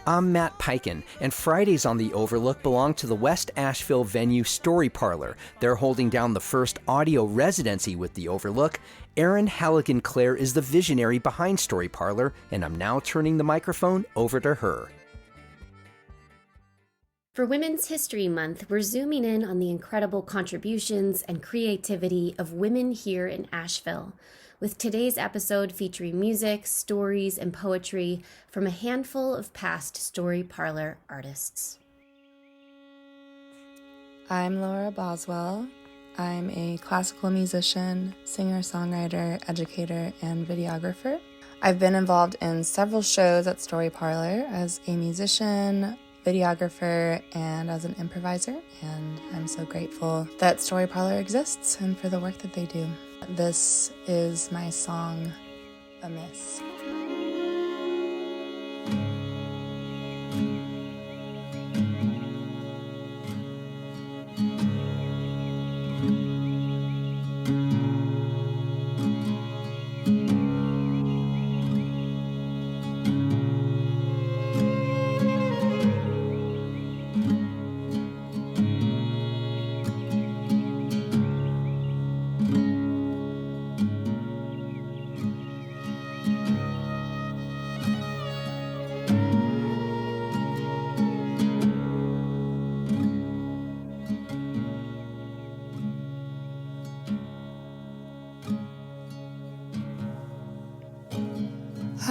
I'm Matt Peiken, and Fridays on the Overlook belong to the West Asheville venue Story Parlor. They're holding down the first audio residency with the Overlook. Erin Halligan-Clare is the visionary behind Story Parlor, and I'm now turning the microphone over to her. For Women's History Month, we're zooming in on the incredible contributions and creativity of women here in Asheville, with today's episode featuring music, stories, and poetry from a handful of past Story Parlor artists. I'm Laura Boswell. I'm a classical musician, singer-songwriter, educator, and videographer. I've been involved in several shows at Story Parlor as a musician, videographer, and as an improviser, and I'm so grateful that Story Parlor exists and for the work that they do. This is my song, Amiss.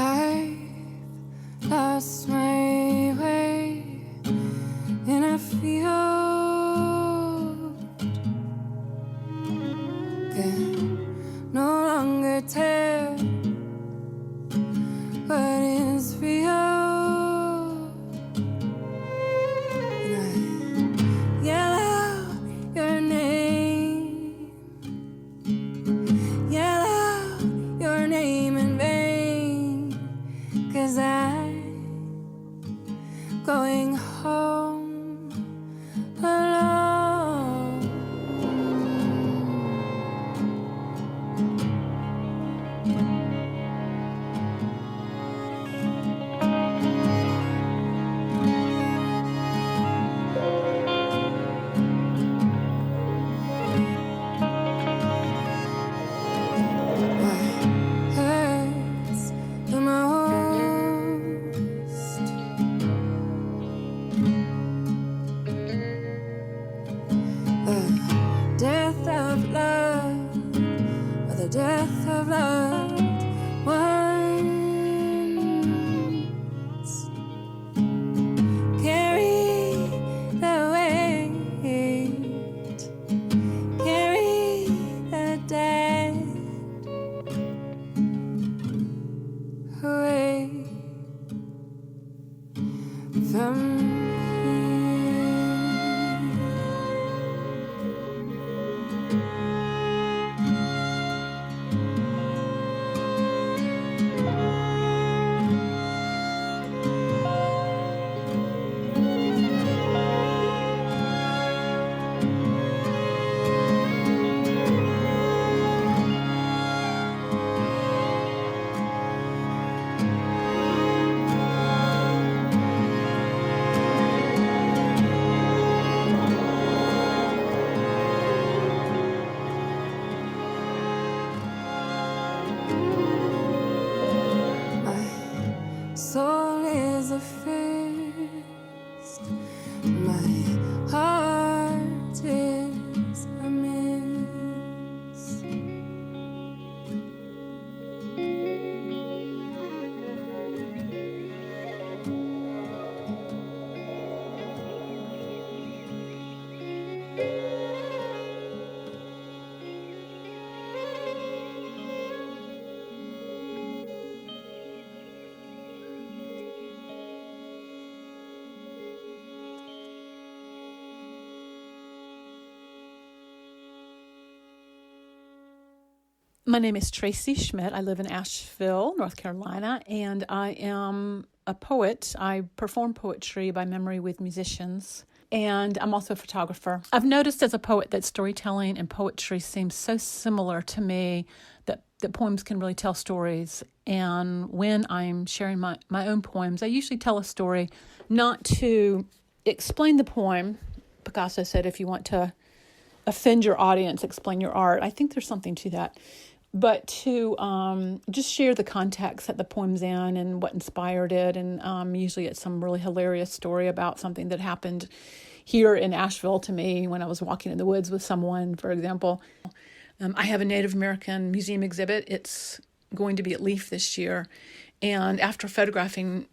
I've lost my way in a field, can no longer tell what is real, and I yell out your name, yell out your name in vain, 'cause I'm going home alone. What hurts the most? The death of love, or the death of loved ones. Carry the weight, carry the dead away from here. My soul is a fist, my heart is a miss. My name is Tracy Schmidt. I live in Asheville, North Carolina, and I am a poet. I perform poetry by memory with musicians, and I'm also a photographer. I've noticed as a poet that storytelling and poetry seems so similar to me that that poems can really tell stories. And when I'm sharing my own poems, I usually tell a story not to explain the poem. Picasso said, if you want to offend your audience, explain your art. I think there's something to that. But to just share the context that the poem's in and what inspired it. And usually it's some really hilarious story about something that happened here in Asheville to me when I was walking in the woods with someone, for example. I have a Native American museum exhibit. It's going to be at Leaf this year. And after photographing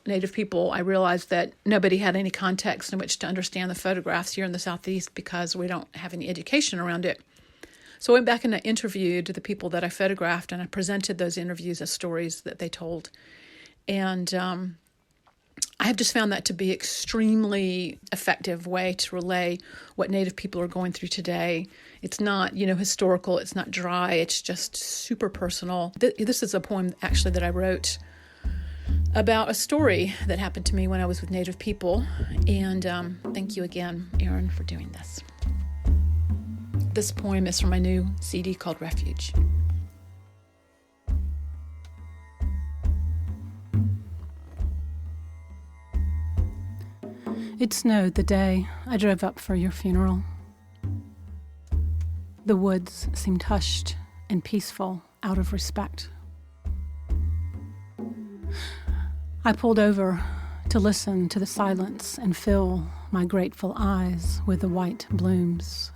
Native people, I realized that nobody had any context in which to understand the photographs here in the Southeast because we don't have any education around it. So I went back and I interviewed the people that I photographed, and I presented those interviews as stories that they told. And I have just found that to be an extremely effective way to relay what Native people are going through today. It's not, historical. It's not dry. It's just super personal. This is a poem, actually, that I wrote about a story that happened to me when I was with Native people. And thank you again, Erin, for doing this. This poem is from my new CD called Refuge. It snowed the day I drove up for your funeral. The woods seemed hushed and peaceful out of respect. I pulled over to listen to the silence and fill my grateful eyes with the white blooms.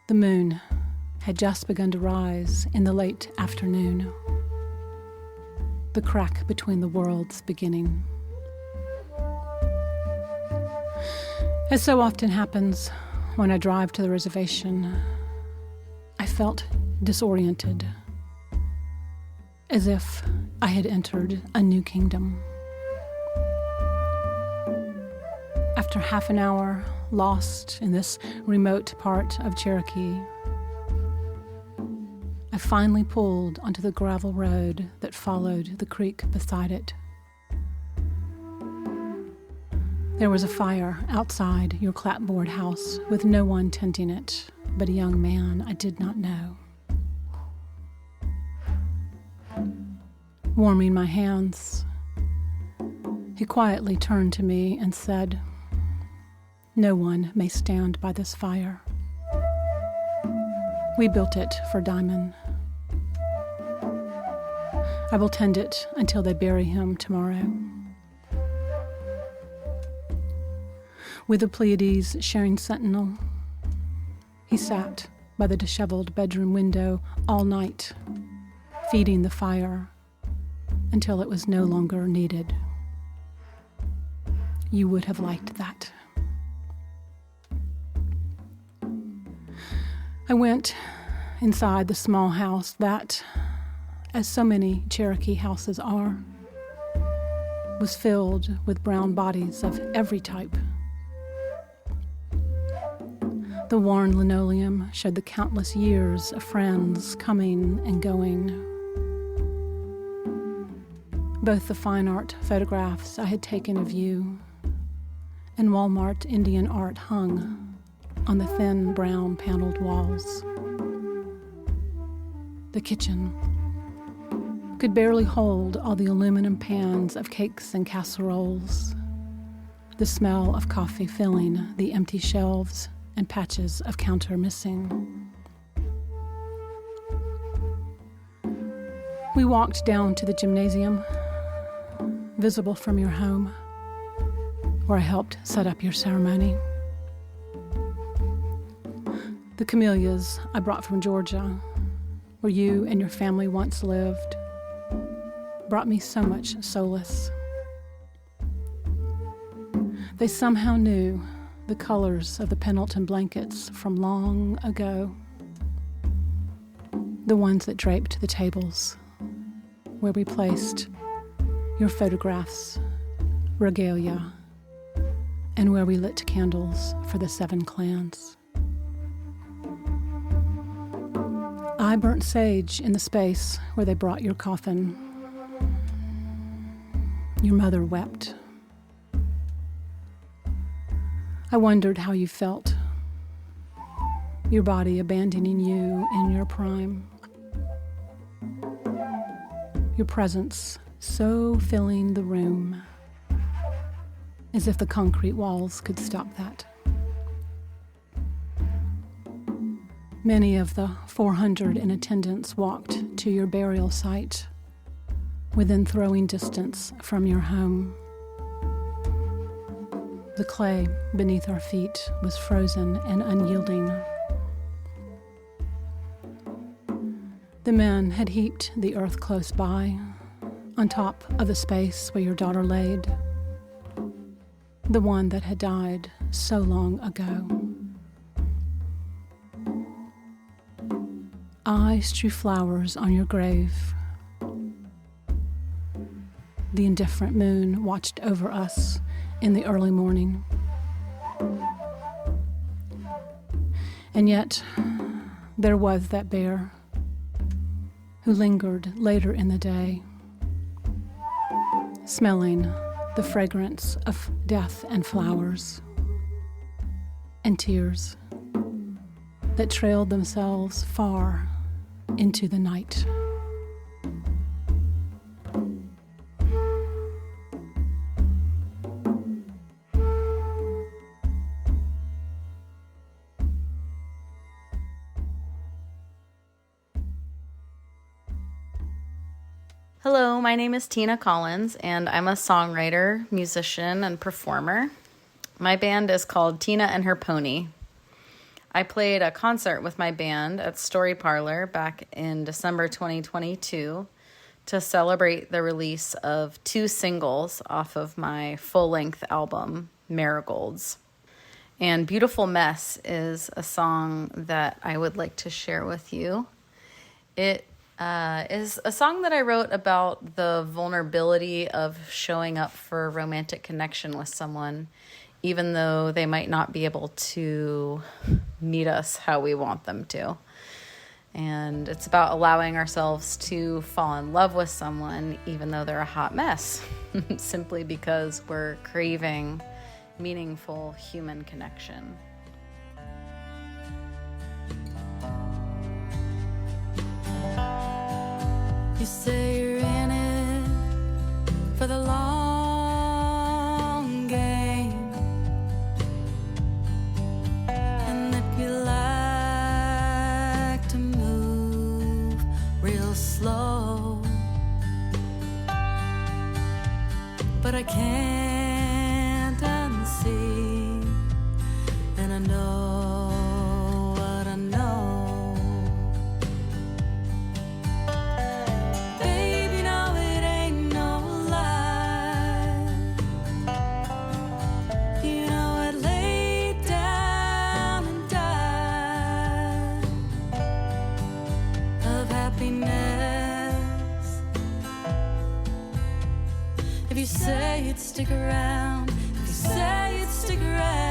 The moon had just begun to rise in the late afternoon, the crack between the worlds beginning. As so often happens when I drive to the reservation, I felt disoriented, as if I had entered a new kingdom. After half an hour lost in this remote part of Cherokee, I finally pulled onto the gravel road that followed the creek beside it. There was a fire outside your clapboard house with no one tending it but a young man I did not know. Warming my hands, he quietly turned to me and said, "No one may stand by this fire. We built it for Diamond. I will tend it until they bury him tomorrow." With the Pleiades sharing sentinel, he sat by the disheveled bedroom window all night, feeding the fire until it was no longer needed. You would have liked that. I went inside the small house that, as so many Cherokee houses are, was filled with brown bodies of every type. The worn linoleum showed the countless years of friends coming and going. Both the fine art photographs I had taken of you and Walmart Indian art hung on the thin brown paneled walls. The kitchen could barely hold all the aluminum pans of cakes and casseroles, the smell of coffee filling the empty shelves and patches of counter missing. We walked down to the gymnasium, visible from your home, where I helped set up your ceremony. The camellias I brought from Georgia, where you and your family once lived, brought me so much solace. They somehow knew the colors of the Pendleton blankets from long ago, the ones that draped the tables, where we placed your photographs, regalia, and where we lit candles for the 7 clans. I burnt sage in the space where they brought your coffin. Your mother wept. I wondered how you felt. your body abandoning you in your prime. Your presence so filling the room, as if the concrete walls could stop that. Many of the 400 in attendance walked to your burial site, within throwing distance from your home. The clay beneath our feet was frozen and unyielding. The men had heaped the earth close by, on top of the space where your daughter laid, the one that had died so long ago. I strew flowers on your grave. The indifferent moon watched over us in the early morning. And yet, there was that bear who lingered later in the day, smelling the fragrance of death and flowers and tears that trailed themselves far into the night. Hello, my name is Tina Collins, and I'm a songwriter, musician, and performer. My band is called Tina and Her Pony. I played a concert with my band at Story Parlor back in December 2022 to celebrate the release of 2 singles off of my full-length album, Marigolds. And Beautiful Mess is a song that I would like to share with you. It is a song that I wrote about the vulnerability of showing up for a romantic connection with someone, even though they might not be able to meet us how we want them to. And it's about allowing ourselves to fall in love with someone, even though they're a hot mess, simply because we're craving meaningful human connection. You say you're in it for the long game, and that you like to move real slow, but I can't unsee, and I know what I know. If you say you'd stick around, if you say you'd stick around,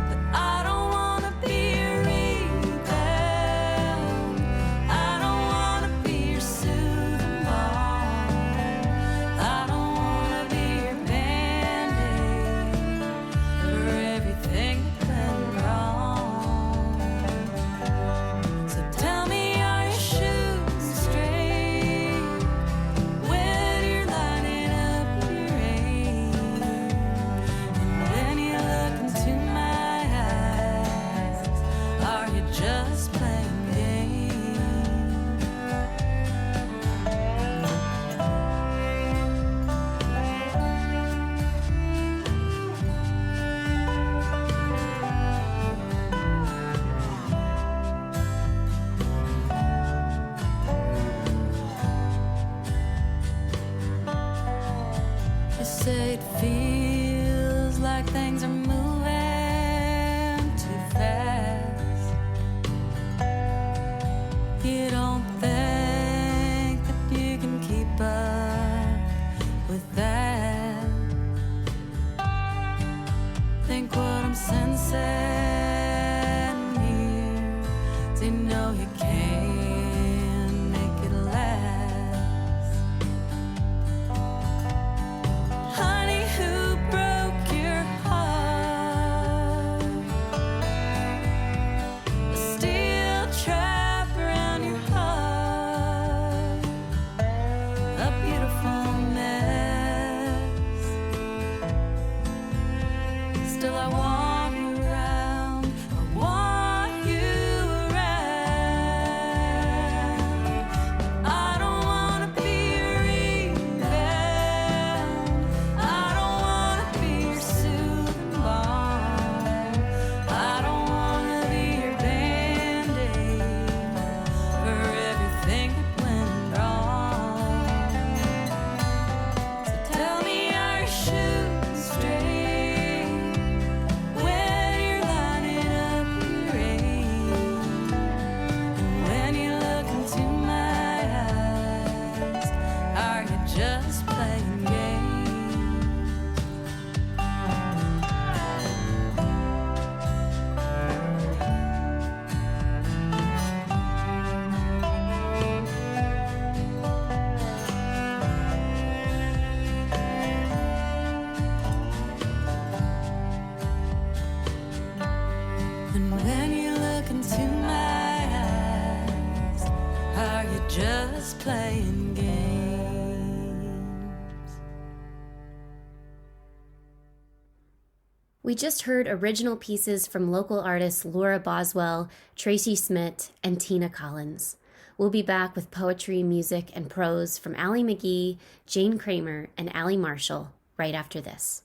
but I don't wanna be your rebound, I don't wanna be your soothing balm, I don't wanna be your band-aid for everything that went wrong. So tell me, are your shoes straight when you're lining up your aim? And when you look into my eyes, are you just playing games? You say it feels like things are moving too fast. You don't think that you can keep up with that. Think what I'm sensing here, so you know you can't make it last. Honey, who broke your heart? Still I want you around, I want you around. I don't wanna be your rebound, I don't wanna be your soothing balm, I don't wanna be your band-aid for everything that went wrong. So tell me, are you shooting straight when you're lining up your aim? And when you look into my eyes, are you just playing games? And when you look into my eyes, are you just playing games? We just heard original pieces from local artists Laura Boswell, Tracy Schmidt, and Tina Collins. We'll be back with poetry, music, and prose from Allie McGee, Jane Kramer, and Allie Marshall right after this.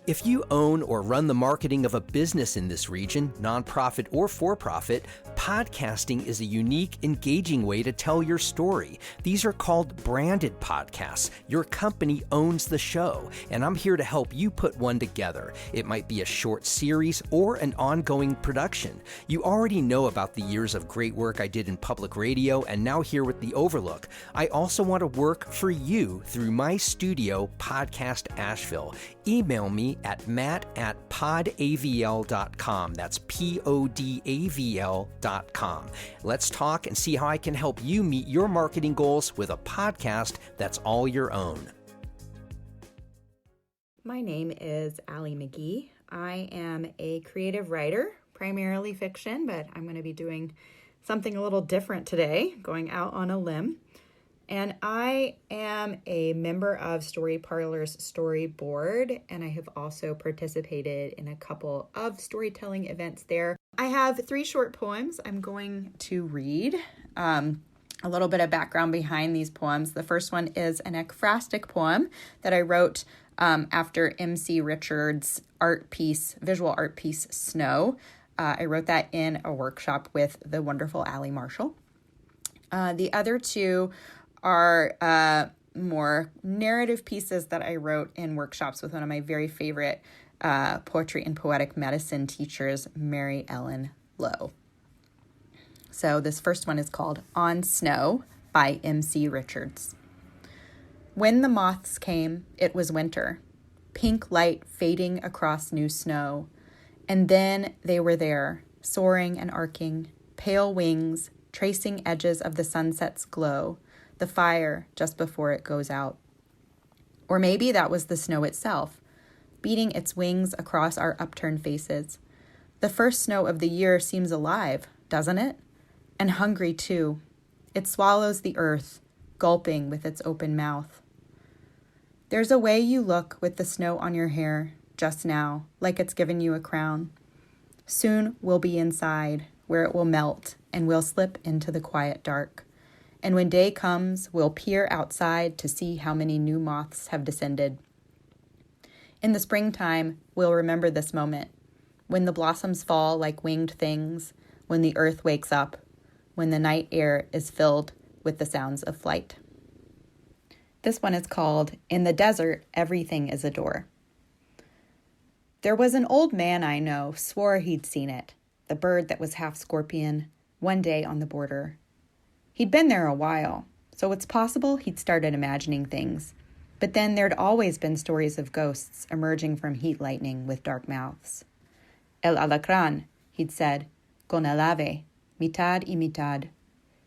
If you own or run the marketing of a business in this region, nonprofit or for-profit, podcasting is a unique, engaging way to tell your story. These are called branded podcasts. Your company owns the show, and I'm here to help you put one together. It might be a short series or an ongoing production. You already know about the years of great work I did in public radio and now here with The Overlook. I also want to work for you through my studio, Podcast Asheville. Email me at matt@podavl.com. That's podavl.com. Let's talk and see how I can help you meet your marketing goals with a podcast that's all your own. My name is Allie McGee. I am a creative writer, primarily fiction, but I'm going to be doing something a little different today, going out on a limb. And I am a member of Story Parlor's Story Board, and I have also participated in a couple of storytelling events there. I have 3 short poems I'm going to read. A little bit of background behind these poems. The first one is an ekphrastic poem that I wrote after MC Richards' visual art piece, Snow. I wrote that in a workshop with the wonderful Allie Marshall. The other 2 are more narrative pieces that I wrote in workshops with one of my very favorite poetry and poetic medicine teachers, Mary Ellen Lowe. So this first one is called On Snow by MC Richards. When the moths came, it was winter, pink light fading across new snow. And then they were there, soaring and arcing, pale wings, tracing edges of the sunset's glow, the fire just before it goes out. Or maybe that was the snow itself, beating its wings across our upturned faces. The first snow of the year seems alive, doesn't it? And hungry too. It swallows the earth, gulping with its open mouth. There's a way you look with the snow on your hair just now, like it's given you a crown. Soon we'll be inside, where it will melt, and we'll slip into the quiet dark. And when day comes, we'll peer outside to see how many new moths have descended. In the springtime, we'll remember this moment, when the blossoms fall like winged things, when the earth wakes up, when the night air is filled with the sounds of flight. This one is called In the Desert, Everything is a Door. There was an old man I know, swore he'd seen it, the bird that was half scorpion, one day on the border. He'd been there a while, so it's possible he'd started imagining things. But then there'd always been stories of ghosts emerging from heat lightning with dark mouths. El alacrán, he'd said, con el ave, mitad y mitad.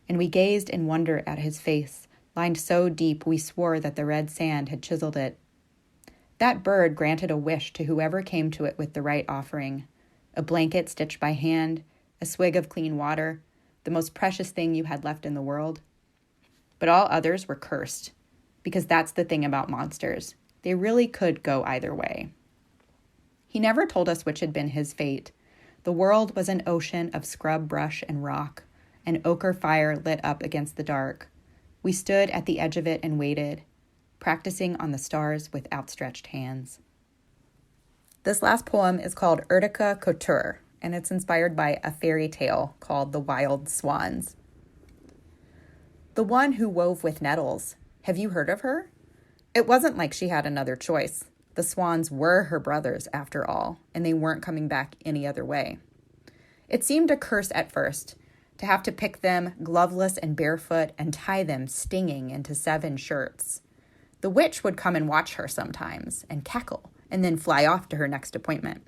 And we gazed in wonder at his face, lined so deep we swore that the red sand had chiseled it. That bird granted a wish to whoever came to it with the right offering. A blanket stitched by hand, a swig of clean water, the most precious thing you had left in the world. But all others were cursed, because that's the thing about monsters. They really could go either way. He never told us which had been his fate. The world was an ocean of scrub brush and rock, an ochre fire lit up against the dark. We stood at the edge of it and waited, practicing on the stars with outstretched hands. This last poem is called Urtica Couture, and it's inspired by a fairy tale called The Wild Swans. The one who wove with nettles. Have you heard of her? It wasn't like she had another choice. The swans were her brothers, after all, and they weren't coming back any other way. It seemed a curse at first, to have to pick them gloveless and barefoot and tie them stinging into 7 shirts. The witch would come and watch her sometimes and cackle and then fly off to her next appointment.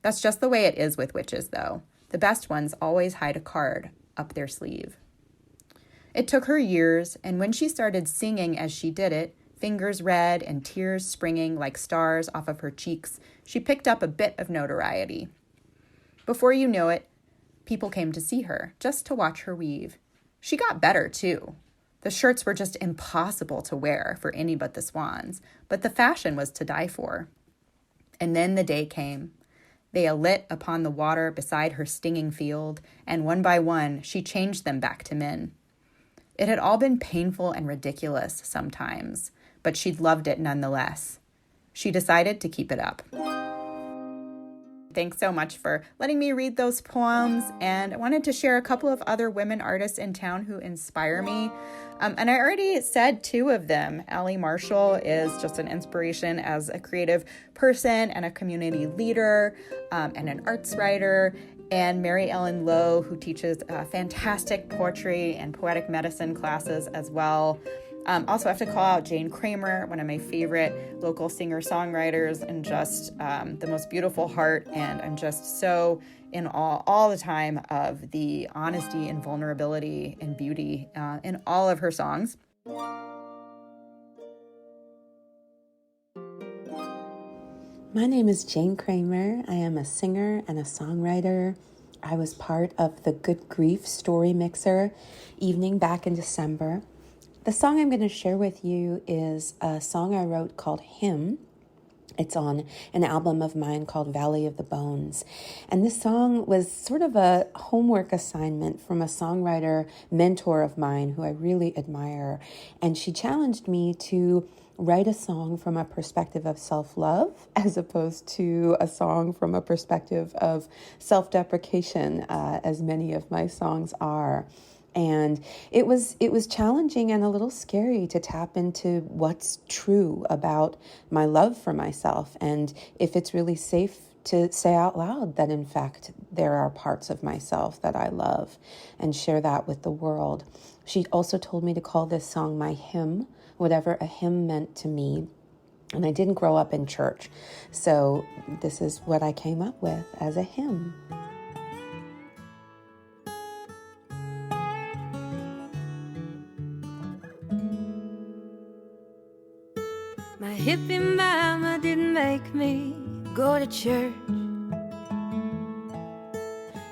That's just the way it is with witches, though. The best ones always hide a card up their sleeve. It took her years, and when she started singing as she did it, fingers red and tears springing like stars off of her cheeks, she picked up a bit of notoriety. Before you know it, people came to see her, just to watch her weave. She got better, too. The shirts were just impossible to wear for any but the swans, but the fashion was to die for. And then the day came. They alit upon the water beside her stinging field, and one by one she changed them back to men. It had all been painful and ridiculous sometimes, but she'd loved it nonetheless. She decided to keep it up. Thanks so much for letting me read those poems, and I wanted to share a couple of other women artists in town who inspire me. And I already said 2 of them. Allie Marshall is just an inspiration as a creative person and a community leader and an arts writer. And Mary Ellen Lowe, who teaches fantastic poetry and poetic medicine classes as well. Also, I have to call out Jane Kramer, one of my favorite local singer-songwriters, and just the most beautiful heart. And I'm just so in awe all the time of the honesty and vulnerability and beauty in all of her songs. My name is Jane Kramer. I am a singer and a songwriter. I was part of the Good Grief Story Mixer evening back in December. The song I'm going to share with you is a song I wrote called Hymn. It's on an album of mine called Valley of the Bones. And this song was sort of a homework assignment from a songwriter mentor of mine who I really admire. And she challenged me to write a song from a perspective of self-love as opposed to a song from a perspective of self-deprecation, as many of my songs are. And it was challenging and a little scary to tap into what's true about my love for myself, and if it's really safe to say out loud that, in fact, there are parts of myself that I love, and share that with the world. She also told me to call this song my hymn, whatever a hymn meant to me. And I didn't grow up in church, so this is what I came up with as a hymn. My hippie mama didn't make me go to church,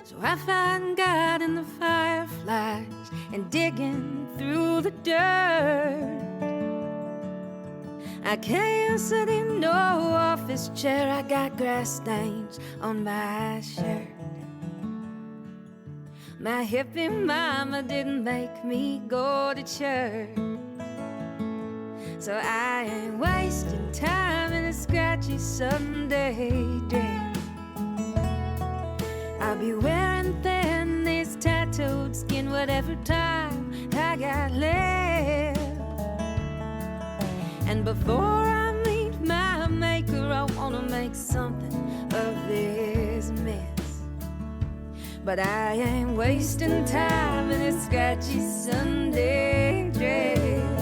so I find God in the fireflies and digging through the dirt. I can't sit in no office chair, I got grass stains on my shirt. My hippie mama didn't make me go to church, so I ain't wasting time in a scratchy Sunday dress. I'll be wearing thin, this tattooed skin, whatever time I got left. And before I meet my maker, I wanna make something of this mess. But I ain't wasting time in a scratchy Sunday dress.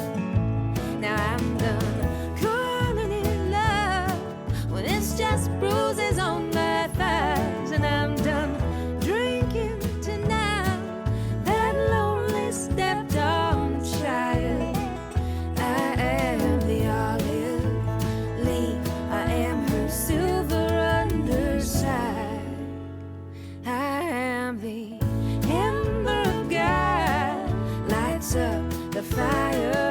Now I'm done calling it love when it's just bruises on my thighs, and I'm done drinking tonight that lonely stepped on child. I am the olive leaf, I am her silver underside. I am the ember of God, lights up the firefly.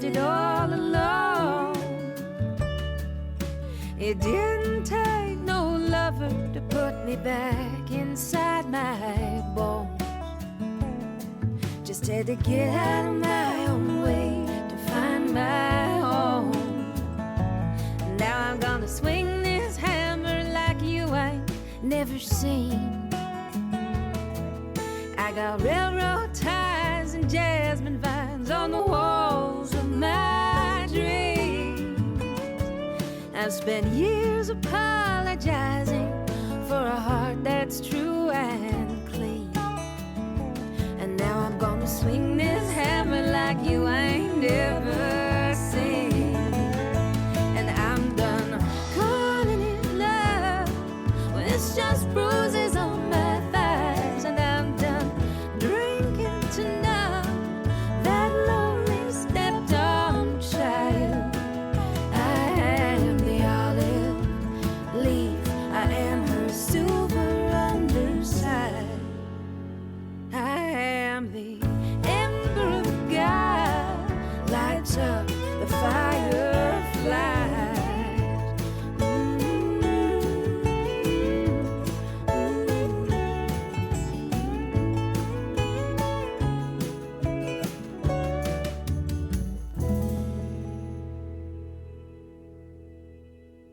it all alone. It didn't take no lover to put me back inside my bone. Just had to get out of my own way to find my home. Now I'm gonna swing this hammer like you ain't never seen. I got railroad ties and jasmine vines on the walls of my dreams. I've spent years apologizing for a heart that's true and clean. And now I'm gonna swing this hammer like you ain't ever seen. And I'm done calling it love when it's just bruises on my thighs. And I'm done drinking to numb that lonely stepped on child. I am the olive leaf, I am her silver underside. I am the ember of God, lights up the fireflies.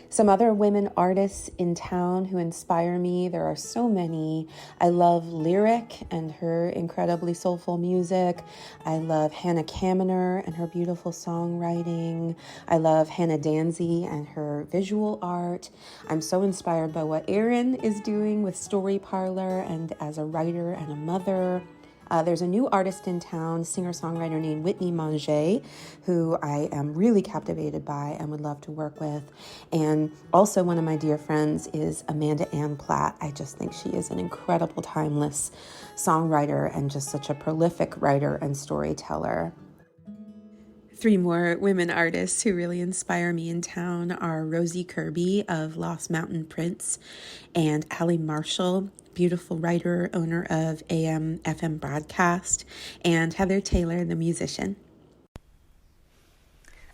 Some other women artists in town who inspire me, there are so many. I love Lyric and her incredibly soulful music. I love Hannah Kaminer and her beautiful songwriting. I love Hannah Danzy and her visual art. I'm so inspired by what Erin is doing with Story Parlor and as a writer and a mother. There's a new artist in town, singer-songwriter named Whitney Manger, who I am really captivated by and would love to work with. And also one of my dear friends is Amanda Ann Platt. I just think she is an incredible, timeless songwriter and just such a prolific writer and storyteller. Three more women artists who really inspire me in town are Rosie Kirby of Lost Mountain Prince and Allie Marshall, beautiful writer, owner of AM FM Broadcast, and Heather Taylor, the musician.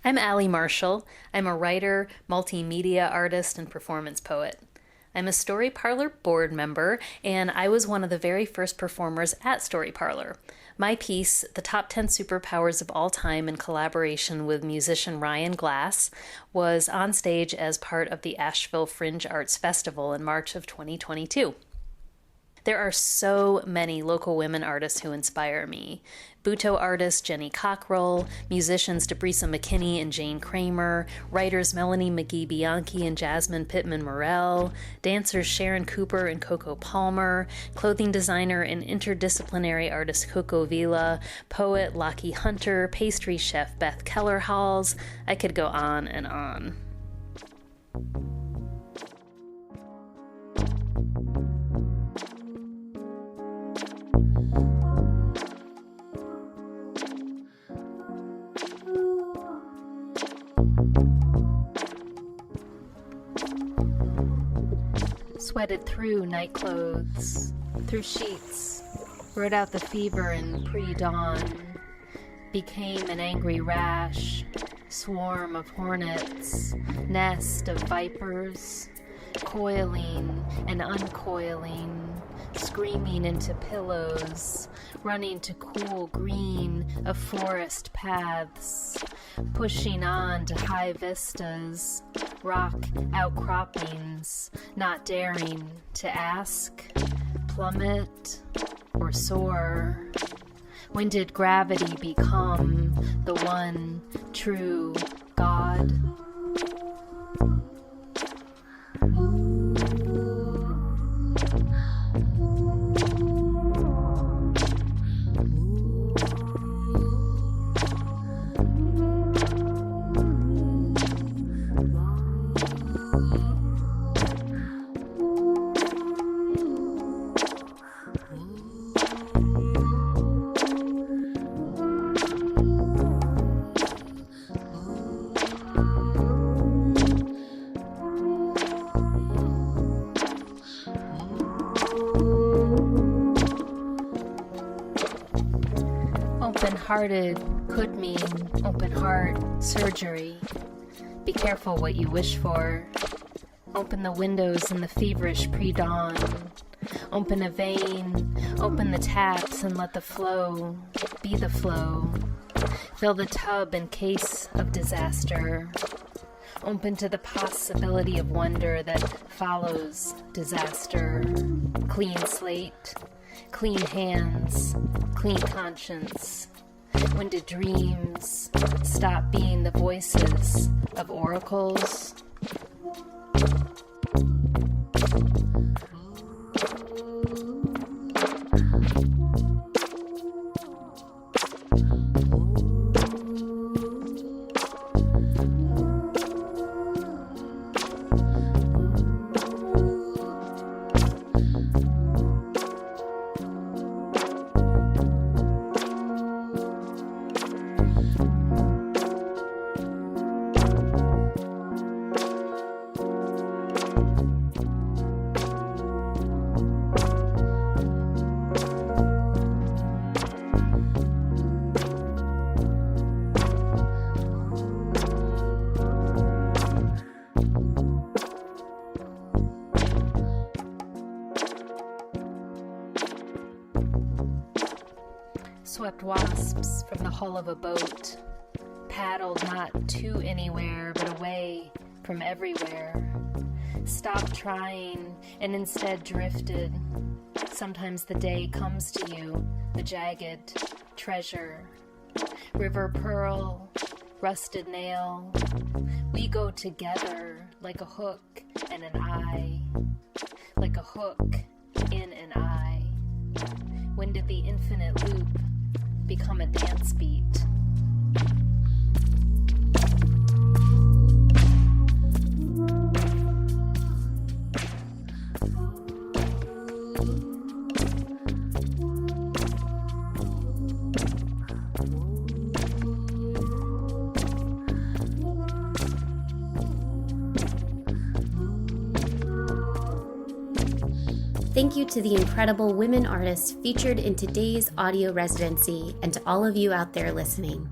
I'm Allie Marshall. I'm a writer, multimedia artist, and performance poet. I'm a Story Parlor board member, and I was one of the very first performers at Story Parlor. My piece, The Top 10 Superpowers of All Time, in collaboration with musician Ryan Glass, was on stage as part of the Asheville Fringe Arts Festival in March of 2022. There are so many local women artists who inspire me. Butoh artist Jenny Cockrell, musicians Debrisa McKinney and Jane Kramer, writers Melanie McGee-Bianchi and Jasmine Pittman-Morell, dancers Sharon Cooper and Coco Palmer, clothing designer and interdisciplinary artist Coco Vila, poet Lockie Hunter, pastry chef Beth Keller-Halls. I could go on and on. Sweated through night clothes, through sheets, rode out the fever in pre-dawn, became an angry rash, swarm of hornets, nest of vipers, coiling and uncoiling, screaming into pillows, running to cool green of forest paths, pushing on to high vistas, rock outcroppings, not daring to ask, plummet, or soar. When did gravity become the one true God? hearted could mean open heart surgery. Be careful what you wish for. Open the windows in the feverish pre-dawn. Open a vein, open the taps and let the flow be the flow. Fill the tub in case of disaster. Open to the possibility of wonder that follows disaster. Clean slate, clean hands, clean conscience. When do dreams stop being the voices of oracles? Swept wasps from the hull of a boat, paddled not to anywhere but away from everywhere. Stopped trying and instead drifted. Sometimes the day comes to you, a jagged treasure. River pearl, rusted nail. We go together like a hook and an eye, like a hook in an eye. When did the infinite loop become a dance beat? Thank you to the incredible women artists featured in today's audio residency and to all of you out there listening.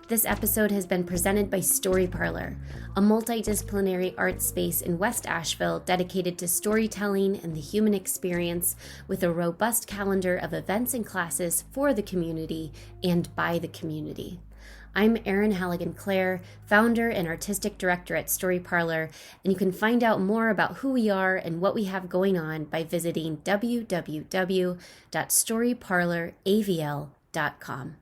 This episode has been presented by Story Parlor, a multidisciplinary art space in West Asheville dedicated to storytelling and the human experience with a robust calendar of events and classes for the community and by the community. I'm Erin Halligan-Clare, founder and artistic director at Story Parlor, and you can find out more about who we are and what we have going on by visiting www.storyparloravl.com.